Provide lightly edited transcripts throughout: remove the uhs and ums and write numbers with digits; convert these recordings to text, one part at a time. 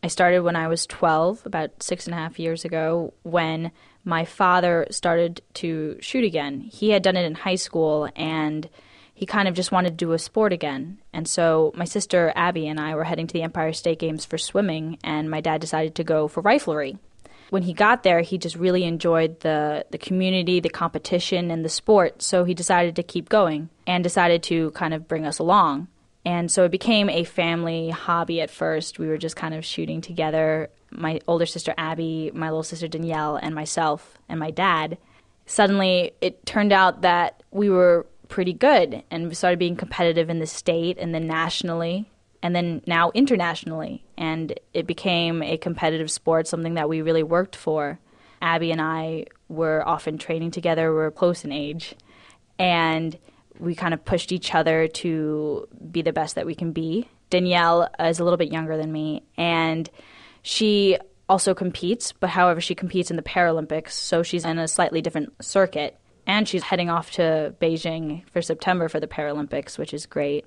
I started when I was 12, about 6.5 years ago, when my father started to shoot again. He had done it in high school, and he kind of just wanted to do a sport again. And so my sister Abby and I were heading to the Empire State Games for swimming, and my dad decided to go for riflery. When he got there, he just really enjoyed the community, the competition, and the sport, so he decided to keep going and decided to kind of bring us along. And so it became a family hobby at first. We were just kind of shooting together, my older sister Abby, my little sister Danielle, and myself and my dad. Suddenly, it turned out that we were pretty good, and we started being competitive in the state and then nationally, and then now internationally. And it became a competitive sport, something that we really worked for. Abby and I were often training together. We're close in age. And we kind of pushed each other to be the best that we can be. Danielle is a little bit younger than me, and she also competes, but however, she competes in the Paralympics, so she's in a slightly different circuit. And she's heading off to Beijing for September for the Paralympics, which is great.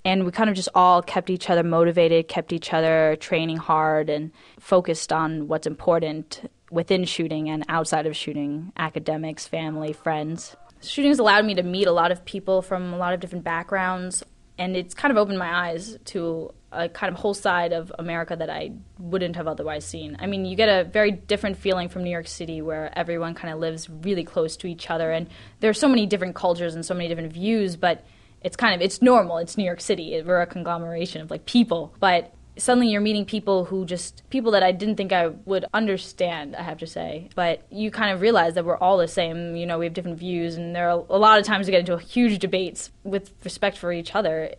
And we kind of just all kept each other motivated, kept each other training hard, and focused on what's important within shooting and outside of shooting, academics, family, friends. Shooting has allowed me to meet a lot of people from a lot of different backgrounds, and it's kind of opened my eyes to a kind of whole side of America that I wouldn't have otherwise seen. I mean, you get a very different feeling from New York City, where everyone kind of lives really close to each other, and there are so many different cultures and so many different views, but it's normal. It's New York City. We're a conglomeration of like people, but suddenly you're meeting people that I didn't think I would understand, I have to say. But you kind of realize that we're all the same. You know, we have different views, and there are a lot of times we get into huge debates with respect for each other.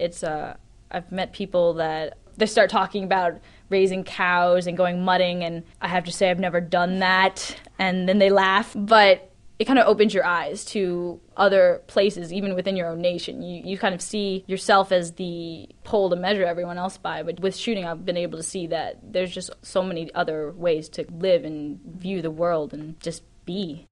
I've met people that they start talking about raising cows and going mudding, and I have to say I've never done that, and then they laugh. But it kind of opens your eyes to other places, even within your own nation. You kind of see yourself as the pole to measure everyone else by. But with shooting, I've been able to see that there's just so many other ways to live and view the world and just be.